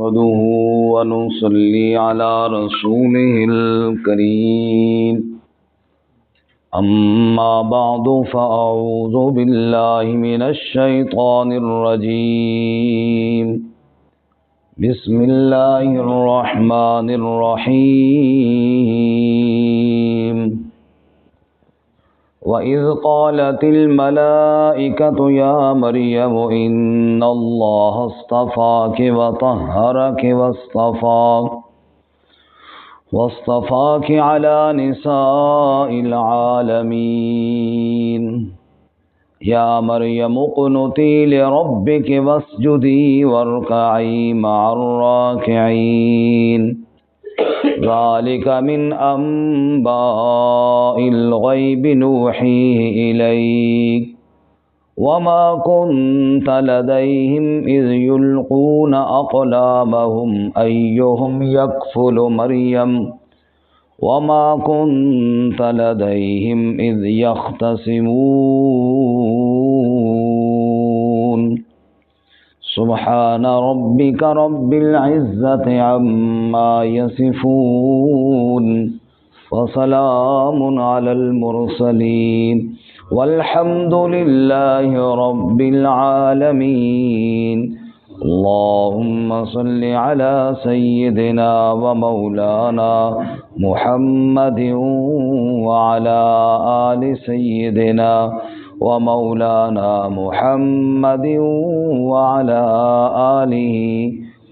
نحمده ونصلي على رسوله الكريم أما بعد فأعوذ بالله من الشيطان الرجيم بسم الله الرحمن الرحيم وَإِذْ قَالَتِ الْمَلَائِكَةُ يَا مَرْيَمُ إِنَّ اللَّهَ اصْطَفَاكِ وَطَهَّرَكِ وَاصْطَفَاكِ عَلَى نِسَاءِ الْعَالَمِينَ يَا مَرْيَمُ اقْنُتِي لِرَبِّكِ وَاسْجُدِي وَارْكَعِي مَعَ الرَّاكِعِينَ ذلك من أنباء الغيب نوحيه إليك وما كنت لديهم إذ يلقون أقلامهم أيهم يكفل مريم وما كنت لديهم إذ يختصمون سبحان ربك رب العزة عما يصفون وسلام على المرسلين والحمد لله رب العالمين اللهم صل على سيدنا ومولانا محمد وعلى آل سيدنا ومولانا محمد وعلى آله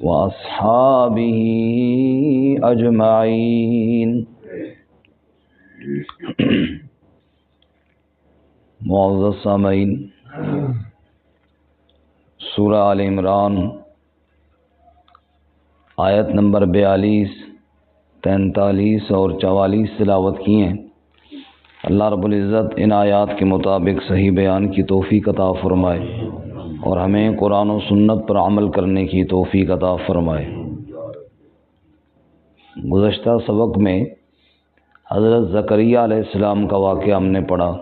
وأصحابه أجمعين معزز سامعین، سورہ آل عمران آیت نمبر 42، 43 اور 44 تلاوت کی ہیں۔ اللہ رب العزت ان آیات کے مطابق صحیح بیان کی توفیق عطا فرمائے اور ہمیں قرآن و سنت پر عمل کرنے کی توفیق عطا فرمائے۔ گزشتہ سبق میں حضرت زکریا علیہ السلام کا واقعہ ہم نے پڑھا۔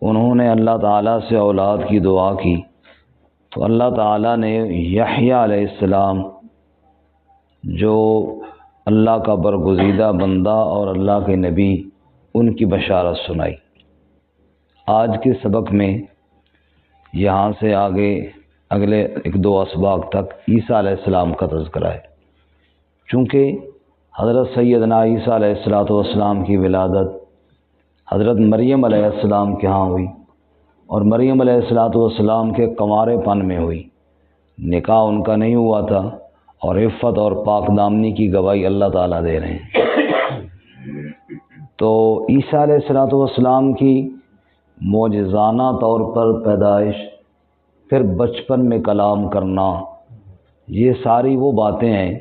انہوں نے اللہ تعالیٰ سے اولاد کی دعا کی تو اللہ تعالیٰ نے یحییٰ علیہ السلام جو اللہ کا برگزیدہ بندہ اور اللہ کے نبی، ان کی بشارت سنائی۔ آج کے سبق میں یہاں سے آگے اگلے 1-2 اسباق تک عیسیٰ علیہ السلام کا تذکرہ ہے۔ چونکہ حضرت سیدنا عیسیٰ علیہ السلام کی ولادت حضرت مریم علیہ السلام کے ہاں ہوئی اور مریم علیہ السلام کے کنوارے پن میں ہوئی، نکاح ان کا نہیں ہوا تھا، اور عفت اور پاک دامنی کی گواہی اللہ تعالیٰ دے رہے ہیں۔ تو عیسیٰ علیہ السلام کی معجزانہ طور پر پیدائش، پھر بچپن میں کلام کرنا، یہ ساری وہ باتیں ہیں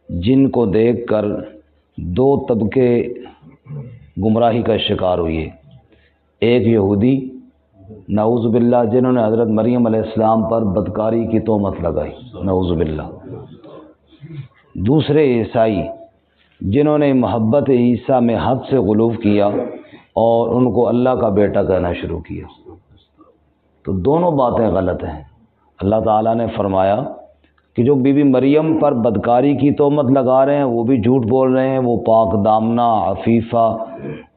جن کو دیکھ کر 2 طبقے گمراہی کا شکار ہوئے۔ ایک یہودی نعوذ باللہ جنہوں نے حضرت مریم علیہ السلام پر بدکاری کی تہمت لگائی، نعوذ باللہ۔ دوسرے عیسائی جنہوں نے محبت عیسیٰ میں حد سے غلو کیا اور ان کو اللہ کا بیٹا کہنا شروع کیا۔ تو دونوں باتیں غلط ہیں۔ اللہ تعالیٰ نے فرمایا کہ جو بی بی مریم پر بدکاری کی تہمت لگا رہے ہیں وہ بھی جھوٹ بول رہے ہیں، وہ پاک دامنہ، عفیفہ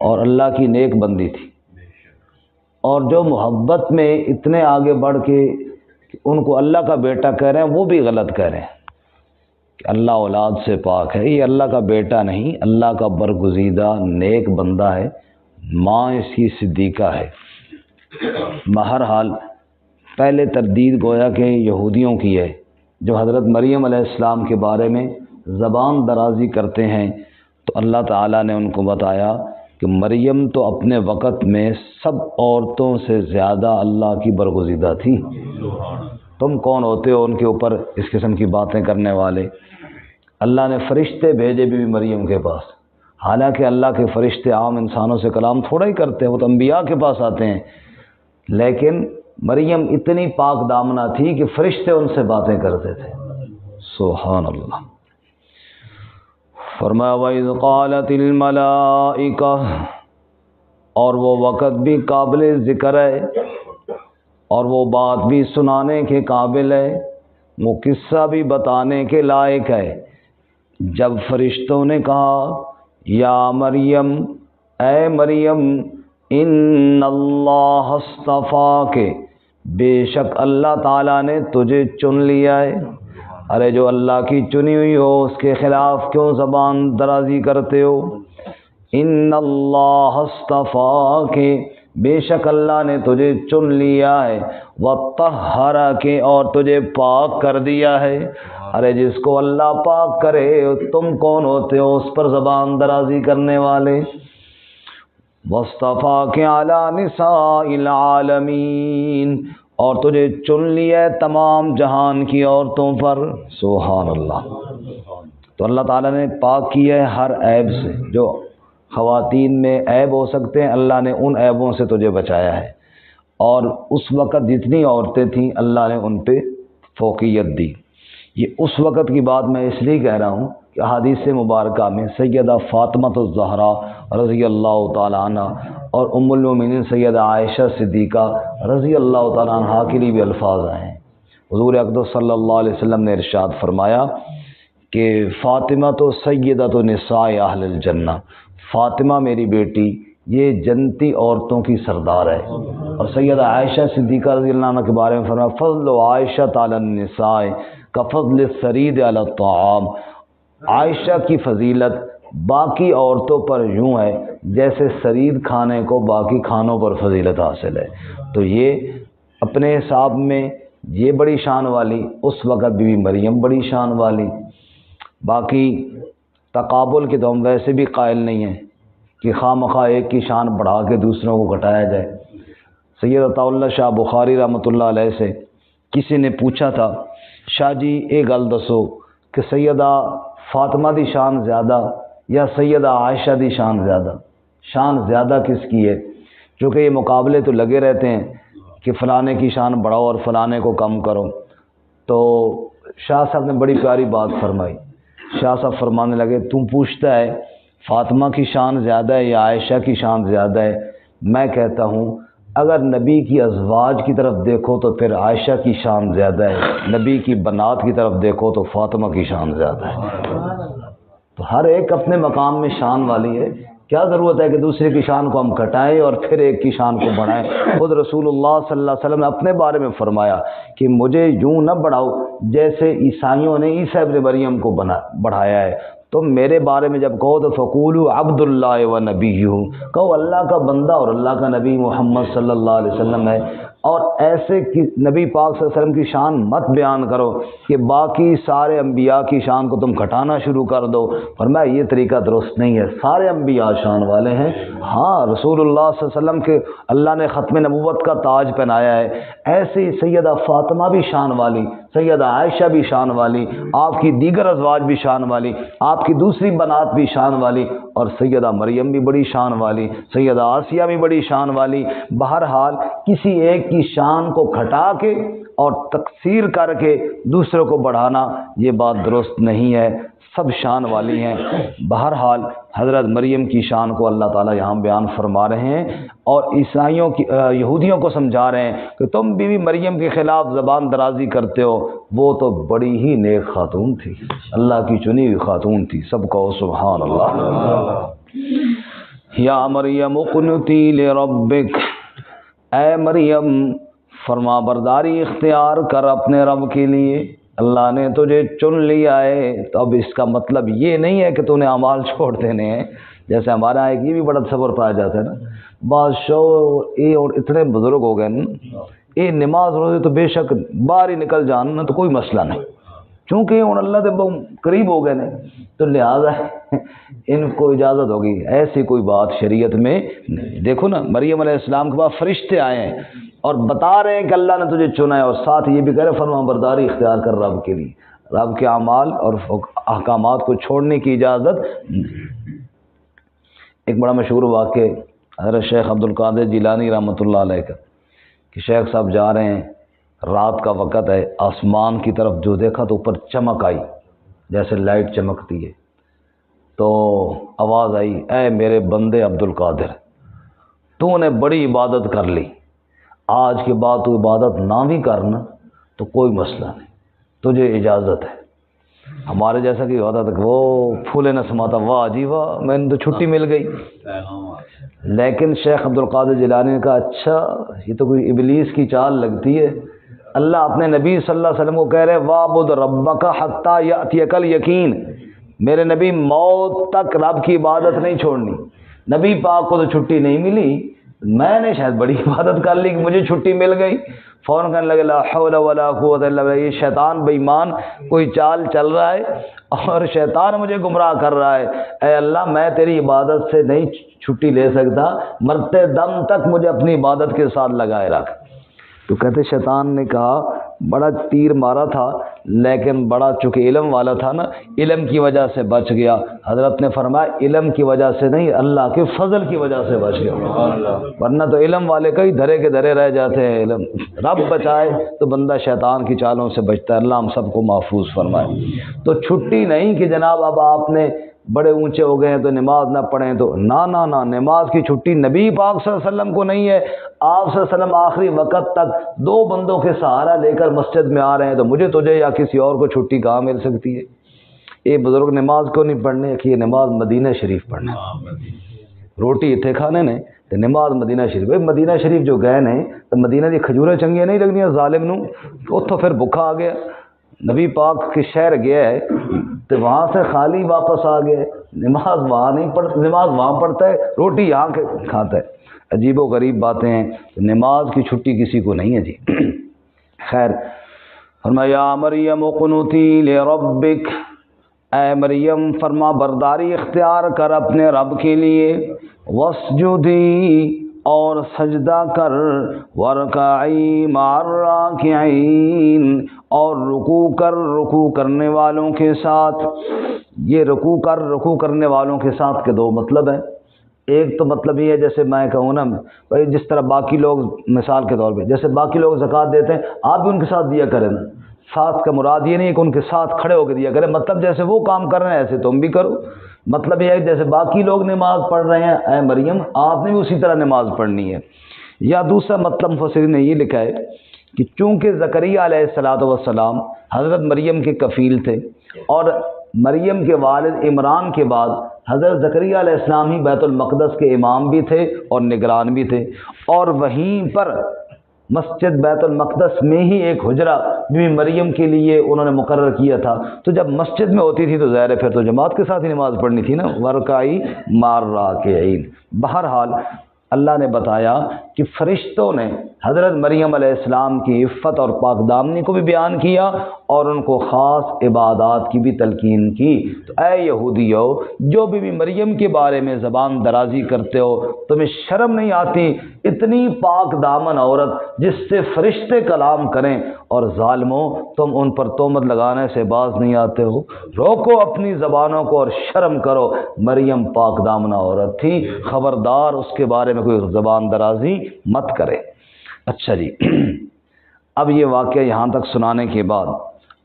اور اللہ کی نیک بندی تھی۔ اور جو محبت میں اتنے آگے بڑھ کے ان کو اللہ کا بیٹا کہہ رہے ہیں وہ بھی غلط کہہ رہے ہیں کہ اللہ اولاد سے پاک ہے، یہ اللہ کا بیٹا نہیں، اللہ کا برگزیدہ نیک بندہ ہے، ماں اس کی صدیقہ ہے۔ بہرحال پہلے تردید گویا کہ یہودیوں کی ہے جو حضرت مریم علیہ السلام کے بارے میں زبان درازی کرتے ہیں، تو اللہ تعالیٰ نے ان کو بتایا کہ مریم تو اپنے وقت میں سب عورتوں سے زیادہ اللہ کی برگزیدہ تھی، تم کون ہوتے ہو ان کے اوپر اس قسم کی باتیں کرنے والے۔ اللہ نے فرشتے بھیجے بی بی مریم کے پاس، حالانکہ اللہ کے فرشتے عام انسانوں سے کلام تھوڑا ہی کرتے ہیں، وہ تو انبیاء کے پاس آتے ہیں، لیکن مریم اتنی پاک دامنہ تھی کہ فرشتے ان سے باتیں کرتے تھے۔ سبحان اللہ۔ فرمایا وَإِذْ قَالَتِ الْمَلَائِكَةُ، اور وہ وقت بھی قابل ذکر ہے اور وہ بات بھی سنانے کے قابل ہے۔ وہ قصہ بھی بتانے کے لائق ہے۔ جب فرشتوں نے کہا یا مریم، اے مریم، ان اللہ اصطفاک، بے شک اللہ تعالیٰ نے تجھے چن لیا ہے۔ ارے جو اللہ کی چنی ہوئی ہو اس کے خلاف کیوں زبان درازی کرتے ہو؟ ان اللہ اصطفاک، بے شک اللہ نے تجھے چن لیا ہے، وطہرک، اور تجھے پاک کر دیا ہے۔ ارے جس کو اللہ پاک کرے تم کون ہوتے ہو اس پر زبان درازی کرنے والے؟ واصطفاک علی نساء العالمین، اور تجھے چن لیا ہے تمام جہان کی عورتوں پر۔ سبحان اللہ۔ تو اللہ تعالیٰ نے پاک کیا ہے ہر عیب سے، جو خواتین میں عیب ہو سکتے ہیں اللہ نے ان عیبوں سے تجھے بچایا ہے، اور اس وقت جتنی عورتیں تھیں اللہ نے ان پہ فوقیت دی۔ یہ اس وقت کی بات میں اس لیے کہہ رہا ہوں کہ احادیث مبارکہ میں سیدہ فاطمہ الزہرا رضی اللہ تعالی عنہ اور ام المومنین سیدہ عائشہ صدیقہ رضی اللہ تعالی عنہ کے لیے بھی الفاظ آئے ہیں۔ حضور اقدس صلی اللہ علیہ وسلم نے ارشاد فرمایا کہ فاطمہ تو سیدۃ نساء اہل الجنہ، فاطمہ میری بیٹی یہ جنتی عورتوں کی سردار ہے۔ اور سیدہ عائشہ صدیقہ رضی اللہ عنہ کے بارے میں فرمایا فضل عائشہ علی النساء کفضل الثرید علی الطعام، عائشہ کی فضیلت باقی عورتوں پر یوں ہے جیسے سرید کھانے کو باقی کھانوں پر فضیلت حاصل ہے۔ تو یہ اپنے حساب میں یہ بڑی شان والی، اس وقت بی بی مریم بڑی شان والی۔ باقی تقابل کے تو ہم ویسے بھی قائل نہیں ہیں کہ خواہ مخواہ ایک کی شان بڑھا کے دوسروں کو گھٹایا جائے۔ سید عطا اللہ شاہ بخاری رحمۃ اللہ علیہ سے کسی نے پوچھا تھا شاہ جی ایک گل دسو کہ سیدہ فاطمہ دی شان زیادہ یا سیدہ عائشہ دی شان زیادہ؟ شان زیادہ کس کی ہے؟ چونکہ یہ مقابلے تو لگے رہتے ہیں کہ فلانے کی شان بڑھاؤ اور فلانے کو کم کرو۔ تو شاہ صاحب نے بڑی پیاری بات فرمائی۔ شاہ صاحب فرمانے لگے تم پوچھتا ہے فاطمہ کی شان زیادہ ہے یا عائشہ کی شان زیادہ ہے؟ میں کہتا ہوں اگر نبی کی ازواج کی طرف دیکھو تو پھر عائشہ کی شان زیادہ ہے، نبی کی بنات کی طرف دیکھو تو فاطمہ کی شان زیادہ ہے۔ تو ہر ایک اپنے مقام میں شان والی ہے، کیا ضرورت ہے کہ دوسرے کی شان کو ہم گھٹائیں اور پھر ایک کی شان کو بڑھائیں؟ خود رسول اللہ صلی اللہ علیہ وسلم نے اپنے بارے میں فرمایا کہ مجھے یوں نہ بڑھاؤ جیسے عیسائیوں نے عیسیٰ ابن مریم کو بڑھایا ہے۔ تم میرے بارے میں جب کہو تو فقولوا عبد اللہ و نبیہ، کہو اللہ کا بندہ اور اللہ کا نبی محمد صلی اللہ علیہ وسلم ہے، اور ایسے نبی پاک صلی اللہ علیہ وسلم کی شان مت بیان کرو کہ باقی سارے انبیاء کی شان کو تم گھٹانا شروع کر دو۔ فرمایا یہ طریقہ درست نہیں ہے، سارے انبیاء شان والے ہیں۔ ہاں رسول اللہ صلی اللہ علیہ وسلم کے اللہ نے ختم نبوت کا تاج پہنایا ہے، ایسے ہی سیدہ فاطمہ بھی شان والی، سیدہ عائشہ بھی شان والی، آپ کی دیگر ازواج بھی شان والی، آپ کی دوسری بنات بھی شان والی، اور سیدہ مریم بھی بڑی شان والی، سیدہ آسیہ بھی بڑی شان والی۔ بہرحال کسی ایک کی شان کو گھٹا کے اور تکثیر کر کے دوسروں کو بڑھانا یہ بات درست نہیں ہے، سب شان والی ہیں۔ بہرحال حضرت مریم کی شان کو اللہ تعالیٰ یہاں بیان فرما رہے ہیں، اور عیسائیوں کی یہودیوں کو سمجھا رہے ہیں کہ تم بی بی مریم کے خلاف زبان درازی کرتے ہو، وہ تو بڑی ہی نیک خاتون تھی، اللہ کی چنی ہوئی خاتون تھی۔ سب کہو سبحان اللہ۔ یا مریم اقنتی لربک، اے مریم فرما برداری اختیار کر اپنے رب کے لیے، اللہ نے تجھے چن لیا ہے۔ تو اب اس کا مطلب یہ نہیں ہے کہ تو نے اعمال چھوڑ دینے ہیں، جیسے ہمارے یہاں ایک یہ بھی بڑا تصور پایا جاتا ہے نا، بادشاہ یہ اور اتنے بزرگ ہو گئے نا، یہ نماز روزے تو بے شک باہر ہی نکل جانا تو کوئی مسئلہ نہیں، چونکہ ہوں اللہ دے بہت قریب ہو گئے نے تو لہٰذا ان کو اجازت ہوگی۔ ایسی کوئی بات شریعت میں نہیں۔ دیکھو نا مریم علیہ السلام کے بعد فرشتے آئے ہیں اور بتا رہے ہیں کہ اللہ نے تجھے چنا ہے، اور ساتھ یہ بھی کہہ رہے فرما برداری اختیار کر رب کے لیے، رب کے اعمال اور احکامات کو چھوڑنے کی اجازت۔ ایک بڑا مشہور واقعہ حضرت شیخ عبد القادر جیلانی رحمۃ اللہ علیہ کا، کہ شیخ صاحب جا رہے ہیں، رات کا وقت ہے، آسمان کی طرف جو دیکھا تو اوپر چمک آئی جیسے لائٹ چمکتی ہے، تو آواز آئی اے میرے بندے عبد القادر، تو نے بڑی عبادت کر لی، آج کے بعد تو عبادت نہ بھی کرنا تو کوئی مسئلہ نہیں، تجھے اجازت ہے۔ ہمارے جیسا کہ ہوتا تھا کہ وہ پھولے نہ سماتا، واہ جی واہ میں نے تو چھٹی مل گئی۔ لیکن شیخ عبد القادر جیلانی نے کہا اچھا یہ تو کوئی ابلیس کی چال لگتی ہے۔ اللہ اپنے نبی صلی اللہ علیہ وسلم کو کہہ رہے وَاعْبُدْ رَبَّكَ حَتَّى يَأْتِيَكَ الْيَقِينُ، میرے نبی موت تک رب کی عبادت نہیں چھوڑنی۔ نبی پاک کو تو چھٹی نہیں ملی، میں نے شاید بڑی عبادت کر لی کہ مجھے چھٹی مل گئی۔ فوراً کہنے لگے لا حول ولا قوت الا باللہ، یہ شیطان بے ایمان کوئی چال چل رہا ہے اور شیطان مجھے گمراہ کر رہا ہے۔ اے اللہ میں تیری عبادت سے نہیں چھٹی لے سکتا، مرتے دم تک مجھے اپنی عبادت کے ساتھ لگائے رکھ۔ تو کہتے شیطان نے کہا بڑا تیر مارا تھا لیکن بڑا چونکہ علم والا تھا نا، علم کی وجہ سے بچ گیا۔ حضرت نے فرمایا علم کی وجہ سے نہیں، اللہ کے فضل کی وجہ سے بچ گیا، ورنہ تو علم والے کئی دھرے کے دھرے رہ جاتے ہیں۔ علم رب بچائے تو بندہ شیطان کی چالوں سے بچتا ہے۔ اللہ ہم سب کو محفوظ فرمائے۔ تو چھٹی نہیں کہ جناب اب آپ نے بڑے اونچے ہو گئے ہیں تو نماز نہ پڑھیں، تو نہ نماز کی چھٹی نبی پاک صلی اللہ علیہ وسلم کو نہیں ہے۔ آپ صلی اللہ علیہ وسلم آخری وقت تک دو بندوں کے سہارا لے کر مسجد میں آ رہے ہیں، تو مجھے تجھے یا کسی اور کو چھٹی کہاں مل سکتی ہے؟ یہ بزرگ نماز کو نہیں پڑھنے کہ یہ نماز مدینہ شریف پڑھنا، روٹی اتنے کھانے نے تو نماز مدینہ شریف۔ مدینہ شریف جو گئے نے تو مدینہ دی کھجوریں چنگیاں نہیں لگنیاں ظالم نوں، اتوں پھر بھوکا آ گیا۔ نبی پاک کے شہر گیا ہے تو وہاں سے خالی واپس آ گیا، نماز وہاں نہیں پڑھتا، نماز وہاں پڑھتا ہے، روٹی یہاں کھاتا ہے۔ عجیب و غریب باتیں ہیں، نماز کی چھٹی کسی کو نہیں ہے جی۔ خیر فرمایا مریم قنوتی لربک، اے مریم فرما برداری اختیار کر اپنے رب کے لیے، واسجدی اور سجدہ کر، ورکعی مع الراکعین اور رکوع کرنے والوں کے ساتھ۔ یہ رکوع کرنے والوں کے ساتھ کے دو مطلب ہیں۔ ایک تو مطلب یہ ہے جیسے میں کہوں نا بھائی جس طرح باقی لوگ مثال کے طور پہ جیسے باقی لوگ زکوٰۃ دیتے ہیں آپ بھی ان کے ساتھ دیا کریں نا۔ ساتھ کا مراد یہ نہیں ہے کہ ان کے ساتھ کھڑے ہو کے دیا کریں، مطلب جیسے وہ کام کر رہے ہیں ایسے تم بھی کرو۔ مطلب یہ ہے جیسے باقی لوگ نماز پڑھ رہے ہیں اے مریم آپ نے بھی اسی طرح نماز پڑھنی ہے۔ یا دوسرا مطلب مفسرین نے یہ لکھا ہے کہ چونکہ زکریہ علیہ السلام حضرت مریم کے کفیل تھے اور مریم کے والد عمران کے بعد حضرت زکریہ علیہ السلام ہی بیت المقدس کے امام بھی تھے اور نگران بھی تھے، اور وہیں پر مسجد بیت المقدس میں ہی ایک حجرہ بھی مریم کے لیے انہوں نے مقرر کیا تھا۔ تو جب مسجد میں ہوتی تھی تو ظاہر ہے پھر تو جماعت کے ساتھ ہی نماز پڑھنی تھی نا، ورکعی مع الراکعین۔ بہرحال اللہ نے بتایا کہ فرشتوں نے حضرت مریم علیہ السلام کی عفت اور پاک دامنی کو بھی بیان کیا اور ان کو خاص عبادات کی بھی تلقین کی۔ تو اے یہودیو جو بھی مریم کے بارے میں زبان درازی کرتے ہو، تمہیں شرم نہیں آتی؟ اتنی پاک دامن عورت جس سے فرشتے کلام کریں اور ظالموں تم ان پر تہمت لگانے سے باز نہیں آتے ہو؟ روکو اپنی زبانوں کو اور شرم کرو، مریم پاک دامنہ عورت تھی، خبردار اس کے بارے میں کوئی زبان درازی مت کرے۔ اچھا جی، اب یہ واقعہ یہاں تک سنانے کے بعد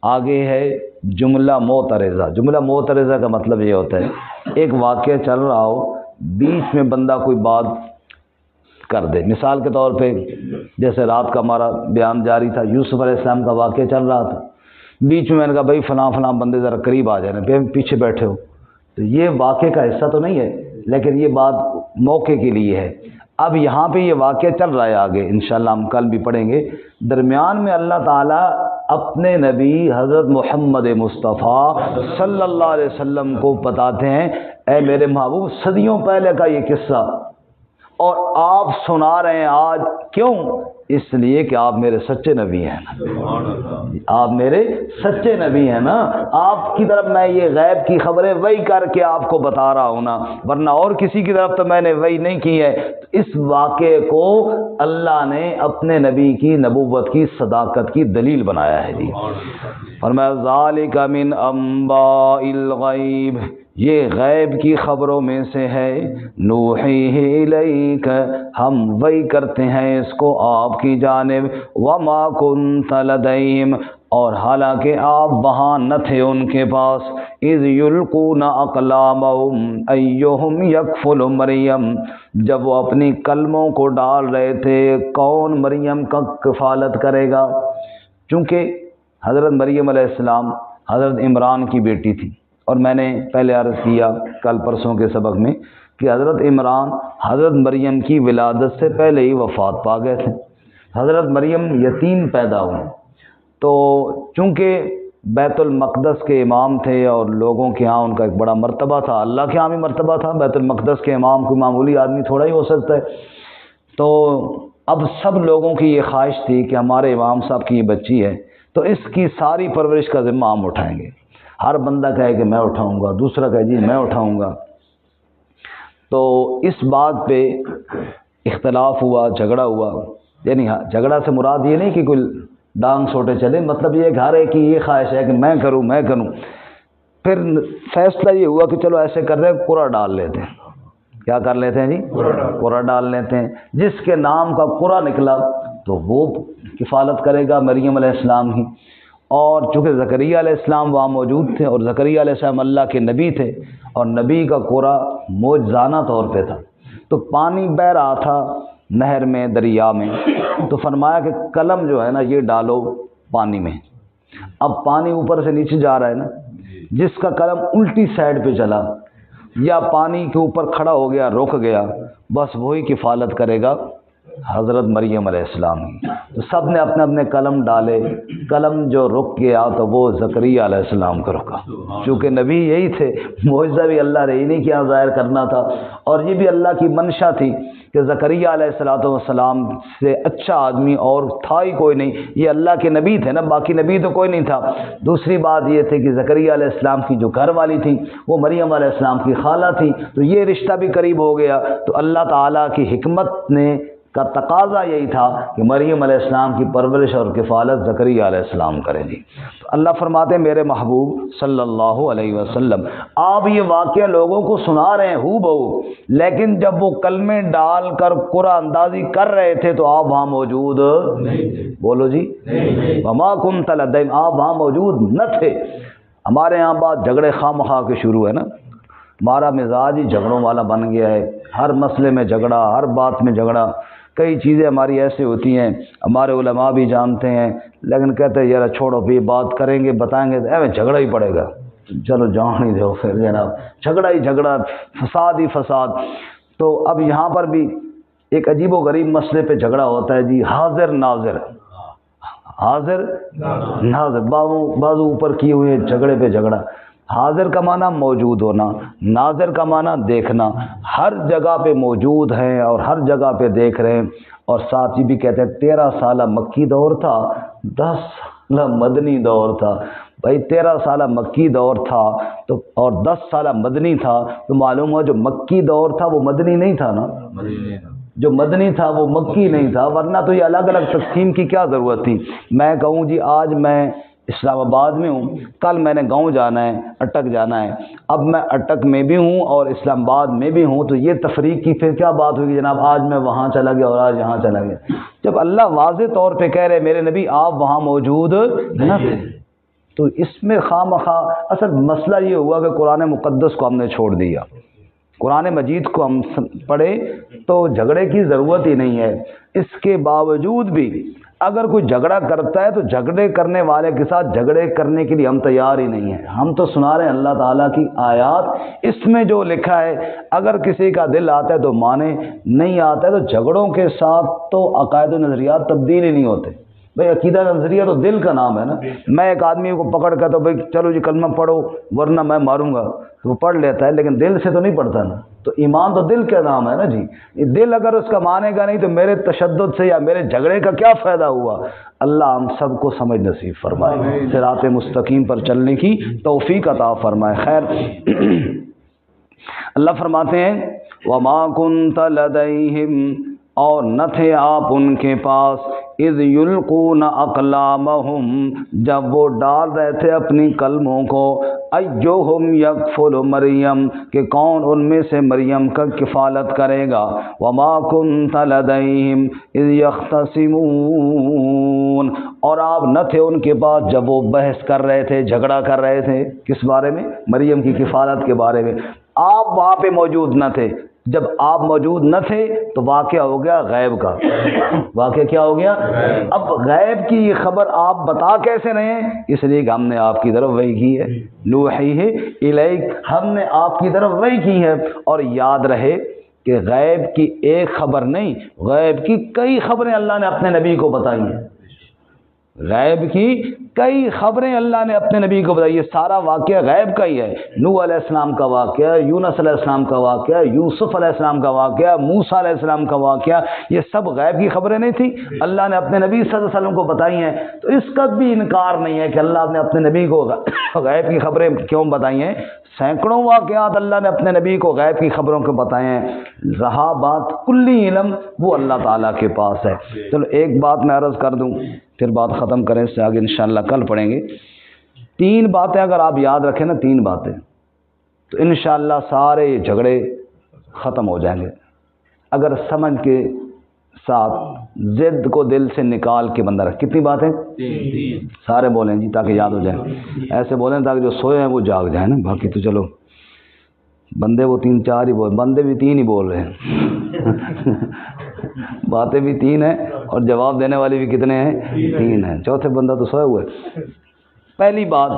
آگے ہے جملہ معترضہ۔ جملہ معترضہ کا مطلب یہ ہوتا ہے ایک واقعہ چل رہا ہو، بیچ میں بندہ کوئی بات کر دے۔ مثال کے طور پہ جیسے رات کا ہمارا بیان جاری تھا، یوسف علیہ السلام کا واقعہ چل رہا تھا، بیچ میں نے کہا بھائی فلاں فلاں بندے ذرا قریب آ جائیں، پیچھے بیٹھے ہو، تو یہ واقعے کا حصہ تو نہیں ہے لیکن یہ بات موقع کے لیے ہے۔ اب یہاں پہ یہ واقعہ چل رہا ہے، آگے انشاءاللہ ہم کل بھی پڑھیں گے۔ درمیان میں اللہ تعالیٰ اپنے نبی حضرت محمد مصطفیٰ صلی اللہ علیہ وسلم کو بتاتے ہیں اے میرے محبوب صدیوں پہلے کا یہ قصہ اور آپ سنا رہے ہیں آج، کیوں؟ اس لیے کہ آپ میرے سچے نبی ہیں نا، آپ میرے سچے نبی ہیں نا، آپ کی طرف میں یہ غیب کی خبریں وہی کر کے آپ کو بتا رہا ہوں نا، ورنہ اور کسی کی طرف تو میں نے وہی نہیں کی ہے۔ اس واقعے کو اللہ نے اپنے نبی کی نبوت کی صداقت کی دلیل بنایا ہے جی۔ فرمایا ذالک من انباء الغیب، یہ غیب کی خبروں میں سے ہے، نوحیہ الیک، ہم وحی کرتے ہیں اس کو آپ کی جانب، وما کنت لدیہم، اور حالانکہ آپ وہاں نہ تھے ان کے پاس، اذ یلقون اقلامہم ایہم یکفل مریم، جب وہ اپنی قلموں کو ڈال رہے تھے کون مریم کا کفالت کرے گا۔ چونکہ حضرت مریم علیہ السلام حضرت عمران کی بیٹی تھی، اور میں نے پہلے عرض کیا کل پرسوں کے سبق میں کہ حضرت عمران حضرت مریم کی ولادت سے پہلے ہی وفات پا گئے تھے۔ حضرت مریم یتیم پیدا ہوئے، تو چونکہ بیت المقدس کے امام تھے اور لوگوں کے ہاں ان کا ایک بڑا مرتبہ تھا، اللہ کے ہاں بھی مرتبہ تھا، بیت المقدس کے امام کوئی معمولی آدمی تھوڑا ہی ہو سکتا ہے، تو اب سب لوگوں کی یہ خواہش تھی کہ ہمارے امام صاحب کی یہ بچی ہے تو اس کی ساری پرورش کا ذمہ ہم اٹھائیں گے۔ ہر بندہ کہے کہ میں اٹھاؤں گا، دوسرا کہے جی میں اٹھاؤں گا۔ تو اس بات پہ اختلاف ہوا، جھگڑا ہوا، یعنی جھگڑا سے مراد یہ نہیں کہ کوئی ڈانگ سوٹے چلے، مطلب یہ کہ ہر ایک کی یہ خواہش ہے کہ میں کروں میں کروں۔ پھر فیصلہ یہ ہوا کہ چلو ایسے کر رہے ہیں، قرعہ ڈال لیتے ہیں۔ کیا کر لیتے ہیں جی؟ قرعہ ڈال لیتے ہیں۔ جس کے نام کا قرعہ نکلا تو وہ کفالت کرے گا مریم علیہ السلام کی۔ اور چونکہ زکریا علیہ السلام وہاں موجود تھے اور زکریا علیہ السلام اللہ کے نبی تھے، اور نبی کا قرعہ معجزانہ طور پہ تھا، تو پانی بہہ رہا تھا نہر میں، دریا میں، تو فرمایا کہ قلم جو ہے نا یہ ڈالو پانی میں۔ اب پانی اوپر سے نیچے جا رہا ہے نا، جس کا قلم الٹی سائڈ پہ چلا یا پانی کے اوپر کھڑا ہو گیا، رک گیا، بس وہی کفالت کرے گا حضرت مریم علیہ السلام کی۔ تو سب نے اپنے اپنے قلم ڈالے، قلم جو رک گیا تو وہ زکریا علیہ السلام کو رکا، چونکہ نبی یہی تھے، معجزہ بھی اللہ نے انہیں کیا ظاہر کرنا تھا، اور یہ بھی اللہ کی منشا تھی کہ زکریا علیہ السلام سے اچھا آدمی اور تھا ہی کوئی نہیں، یہ اللہ کے نبی تھے نا، باقی نبی تو کوئی نہیں تھا۔ دوسری بات یہ تھی کہ زکریا علیہ السلام کی جو گھر والی تھی وہ مریم علیہ السلام کی خالہ تھی، تو یہ رشتہ بھی قریب ہو گیا۔ تو اللہ تعالیٰ کی حکمت نے کا تقاضا یہی تھا کہ مریم علیہ السلام کی پرورش اور کفالت زکریا علیہ السلام کریں جی۔ تو اللہ فرماتے ہیں میرے محبوب صلی اللہ علیہ وسلم آپ یہ واقعہ لوگوں کو سنا رہے ہیں ہو بہو، لیکن جب وہ کلمے ڈال کر قرآن اندازی کر رہے تھے تو آپ وہاں موجود نہیں تھے۔ بولو جی، وما کنت لدیہم، آپ وہاں موجود نہ تھے۔ ہمارے یہاں بات جھگڑے خواہ مخواہ کے شروع ہے نا، ہمارا مزاج ہی جھگڑوں والا بن گیا ہے، ہر مسئلے میں جھگڑا، ہر بات میں جھگڑا۔ کئی چیزیں ہماری ایسے ہوتی ہیں، ہمارے علماء بھی جانتے ہیں، لیکن کہتے ہیں یار چھوڑو بھی، بات کریں گے بتائیں گے تو جھگڑا ہی پڑے گا، چلو جان ہی دو پھر جناب، جھگڑا ہی جھگڑا، فساد ہی فساد۔ تو اب یہاں پر بھی ایک عجیب و غریب مسئلے پہ جھگڑا ہوتا ہے جی، حاضر ناظر، حاضر ناظر، بازو اوپر کیے ہوئے جھگڑے پہ جھگڑا۔ حاضر کا معنی موجود ہونا، ناظر کا معنی دیکھنا، ہر جگہ پہ موجود ہیں اور ہر جگہ پہ دیکھ رہے ہیں۔ اور ساتھ ہی بھی کہتے ہیں 13 سالہ مکی دور تھا، 10 سالہ مدنی دور تھا۔ بھائی 13 سالہ مکی دور تھا تو اور 10 سالہ مدنی تھا، تو معلوم ہوا جو مکی دور تھا وہ مدنی نہیں تھا نا، جو مدنی تھا وہ مکی نہیں تھا، ورنہ تو یہ الگ الگ تقسیم کی کیا ضرورت تھی۔ میں کہوں جی آج میں اسلام آباد میں ہوں، کل میں نے گاؤں جانا ہے، اٹک جانا ہے، اب میں اٹک میں بھی ہوں اور اسلام آباد میں بھی ہوں، تو یہ تفریق کی پھر کیا بات ہوگی جناب، آج میں وہاں چلا گیا اور آج یہاں چلا گیا۔ جب اللہ واضح طور پہ کہہ رہے میرے نبی آپ وہاں موجود نہ تھے، تو اس میں خواہ مخواہ اصل مسئلہ یہ ہوا کہ قرآن مقدس کو ہم نے چھوڑ دیا، قرآن مجید کو ہم پڑھے تو جھگڑے کی ضرورت ہی نہیں ہے۔ اس کے باوجود بھی اگر کوئی جھگڑا کرتا ہے تو جھگڑے کرنے والے کے ساتھ جھگڑے کرنے کے لیے ہم تیار ہی نہیں ہیں۔ ہم تو سنا رہے ہیں اللہ تعالیٰ کی آیات، اس میں جو لکھا ہے، اگر کسی کا دل آتا ہے تو مانے، نہیں آتا ہے تو جھگڑوں کے ساتھ تو عقائد و نظریات تبدیل ہی نہیں ہوتے۔ بھئی عقیدہ نظریہ تو دل کا نام ہے نا۔ میں ایک آدمی کو پکڑ کر تو بھئی چلو جی کلمہ پڑھو ورنہ میں ماروں گا، تو وہ پڑھ لیتا ہے لیکن دل سے تو نہیں پڑھتا نا۔ تو ایمان تو دل کا نام ہے نا جی، دل اگر اس کا مانے گا نہیں تو میرے تشدد سے یا میرے جھگڑے کا کیا فائدہ ہوا۔ اللہ ہم سب کو سمجھ نصیب فرمائے، صراط مستقیم پر چلنے کی توفیق عطا فرمائے۔ خیر اللہ فرماتے ہیں وَمَا كُنْتَ لَدَيْهِمْ، اور نہ تھے آپ ان کے پاس، اذ یلقون اقلامہم، جب وہ ڈال رہے تھے اپنی قلموں کو، ایہم یکفل مریم، کہ کون ان میں سے مریم کا کفالت کرے گا، وما کنت لدیہم اذ یختصمون، اور آپ نہ تھے ان کے پاس جب وہ بحث کر رہے تھے، جھگڑا کر رہے تھے، کس بارے میں؟ مریم کی کفالت کے بارے میں۔ آپ وہاں پہ موجود نہ تھے، جب آپ موجود نہ تھے تو واقعہ ہو گیا غیب کا. واقعہ کیا ہو گیا؟ اب غیب کی یہ خبر آپ بتا کیسے رہے ہیں؟ اس لیے کہ ہم نے آپ کی طرف وحی کی ہے. نوحیہ الیک، ہم نے آپ کی طرف وحی کی ہے. اور یاد رہے کہ غیب کی ایک خبر نہیں، غیب کی کئی خبریں اللہ نے اپنے نبی کو بتائی ہیں. غیب کی کئی خبریں اللہ نے اپنے نبی کو بتائی. یہ سارا واقعہ غیب کا ہی ہے. نوح علیہ السلام کا واقعہ، یونس علیہ السلام کا واقعہ، یوسف علیہ السلام کا واقعہ، موسیٰ علیہ السلام کا واقعہ، یہ سب غیب کی خبریں نہیں تھیں، اللہ نے اپنے نبی صلی اللہ علیہ وسلم کو بتائی ہیں. تو اس کا بھی انکار نہیں ہے کہ اللہ نے اپنے نبی کو غیب کی خبریں کیوں بتائی ہیں. سینکڑوں واقعات اللہ نے اپنے نبی کو غیب کی خبروں کو بتائے ہیں. رہا بات کلی علم، وہ اللہ تعالیٰ کے پاس ہے. چلو ایک بات میں عرض کر دوں پھر بات ختم کریں، اس سے آگے انشاءاللہ کل پڑھیں گے. 3 باتیں اگر آپ یاد رکھیں نا، 3 باتیں، تو انشاءاللہ سارے جھگڑے ختم ہو جائیں گے. اگر سمجھ کے ساتھ ضد کو دل سے نکال کے بندہ رکھ. کتنی باتیں؟ 3. سارے بولیں جی تاکہ یاد ہو جائیں. ایسے بولیں تاکہ جو سوئے ہیں وہ جاگ جائیں نا. باقی تو چلو بندے وہ 3-4 ہی بندے بھی 3 ہی بول رہے ہیں. باتیں بھی 3 ہیں اور جواب دینے والے بھی کتنے ہیں؟ 3 ہیں. چوتھے بندہ تو سوئے ہوئے. پہلی بات،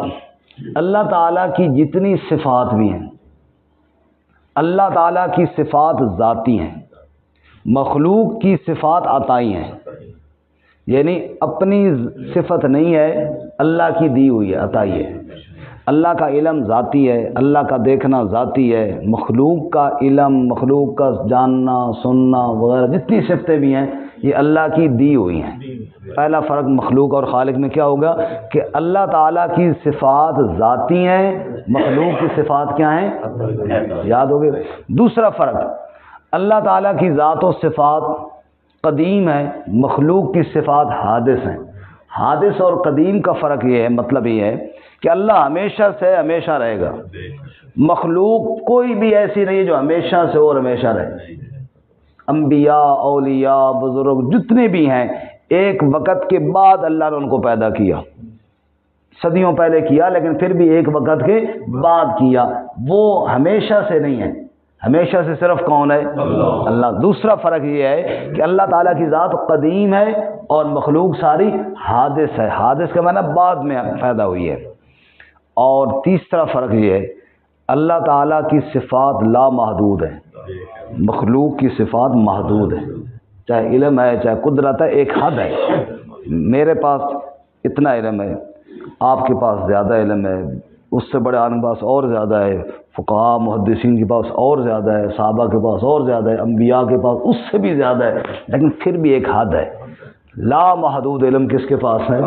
اللہ تعالیٰ کی جتنی صفات بھی ہیں، اللہ تعالیٰ کی صفات ذاتی ہیں، مخلوق کی صفات عطائی ہیں. یعنی اپنی صفت نہیں ہے، اللہ کی دی ہوئی ہے، عطائی ہے. اللہ کا علم ذاتی ہے، اللہ کا دیکھنا ذاتی ہے. مخلوق کا علم، مخلوق کا جاننا سننا وغیرہ جتنی صفتیں بھی ہیں یہ اللہ کی دی ہوئی ہیں. پہلا فرق مخلوق اور خالق میں کیا ہوگا کہ اللہ تعالیٰ کی صفات ذاتی ہیں، مخلوق کی صفات کیا ہیں؟ یاد ہوگے. دوسرا فرق، اللہ تعالیٰ کی ذات و صفات قدیم ہے، مخلوق کی صفات حادث ہیں. حادث اور قدیم کا فرق یہ ہے، مطلب یہ ہے کہ اللہ ہمیشہ سے ہمیشہ رہے گا. مخلوق کوئی بھی ایسی نہیں ہے جو ہمیشہ سے اور ہمیشہ رہے. انبیاء، اولیاء، بزرگ جتنے بھی ہیں، ایک وقت کے بعد اللہ نے ان کو پیدا کیا. صدیوں پہلے کیا لیکن پھر بھی ایک وقت کے بعد کیا. وہ ہمیشہ سے نہیں ہے، ہمیشہ سے صرف کون ہے؟ اللہ. دوسرا فرق یہ ہے کہ اللہ تعالیٰ کی ذات قدیم ہے اور مخلوق ساری حادث ہے. حادث کا معنی بعد میں پیدا ہوئی ہے. اور تیسرا فرق یہ ہے، اللہ تعالیٰ کی صفات لامحدود ہیں، مخلوق کی صفات محدود ہیں. چاہے علم ہے، چاہے قدرت ہے، ایک حد ہے. میرے پاس اتنا علم ہے، آپ کے پاس زیادہ علم ہے، اس سے بڑے عالم کے پاس اور زیادہ ہے، فقہاء محدثین کے پاس اور زیادہ ہے، صحابہ کے پاس اور زیادہ ہے، انبیاء کے پاس اس سے بھی زیادہ ہے. لیکن پھر بھی ایک حد ہے. لا محدود علم کس کے پاس ہے؟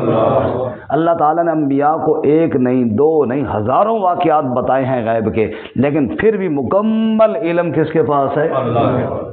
اللہ تعالیٰ نے انبیاء کو 1 نہیں 2 نہیں ہزاروں واقعات بتائے ہیں غیب کے، لیکن پھر بھی مکمل علم کس کے پاس ہے؟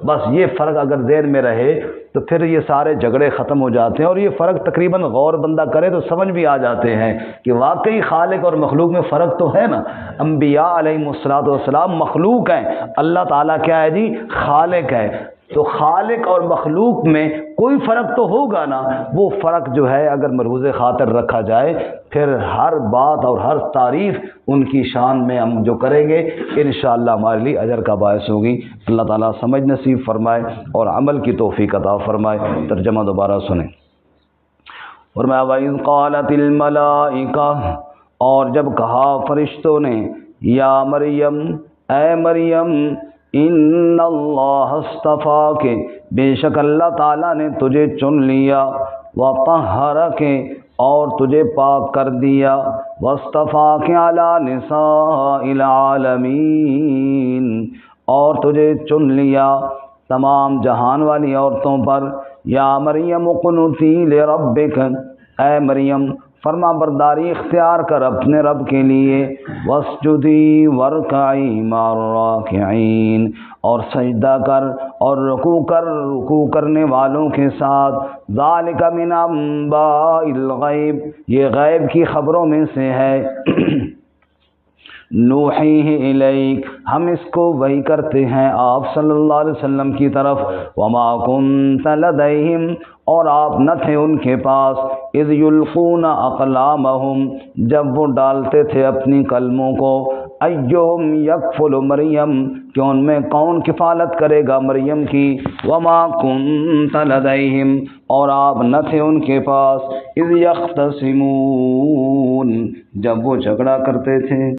بس یہ فرق اگر ذہن میں رہے تو پھر یہ سارے جھگڑے ختم ہو جاتے ہیں. اور یہ فرق تقریباً غور بندہ کرے تو سمجھ بھی آ جاتے ہیں کہ واقعی خالق اور مخلوق میں فرق تو ہے نا. انبیاء علیہم السلام مخلوق ہیں، اللہ تعالیٰ کیا ہے جی؟ خالق ہے. تو خالق اور مخلوق میں کوئی فرق تو ہوگا نا. وہ فرق جو ہے اگر ملحوظ خاطر رکھا جائے پھر ہر بات اور ہر تعریف ان کی شان میں ہم جو کریں گے انشاءاللہ ہمارے لیے اجر کا باعث ہوگی. اللہ تعالیٰ سمجھ نصیب فرمائے اور عمل کی توفیق عطا فرمائے. ترجمہ دوبارہ سنیں. فرمایا وَإِذْ قَالَتِ الْمَلَائِكَةُ، اور جب کہا فرشتوں نے، یا مریم، اے مریم، ان اللہ اصطفاک، بے شک اللہ تعالیٰ نے تجھے چن لیا، وطہرک، اور تجھے پاک کر دیا، واصطفاک علی نساء العالمین، اور تجھے چن لیا تمام جہان والی عورتوں پر. یا مریم اقنتی لربک، اے مریم فرما برداری اختیار کر اپنے رب کے لیے، واسجدی وارکعی مع الراکعین، اور سجدہ کر اور رکوع کرنے والوں کے ساتھ. ذالک من انباء الغیب، یہ غیب کی خبروں میں سے ہے. نوحیہ الیک، ہم اس کو وحی کرتے ہیں آپ صلی اللہ علیہ وسلم کی طرف. وما کنت لدیہم، اور آپ نہ تھے ان کے پاس. اذ یلقون اقلامہم، جب وہ ڈالتے تھے اپنی قلموں کو. ایہم یکفل مریم، کہ ان میں کون کفالت کرے گا مریم کی، وما کنت لدیہم، اور آپ نہ تھے ان کے پاس، اذ یختصمون، جب وہ جھگڑا کرتے تھے،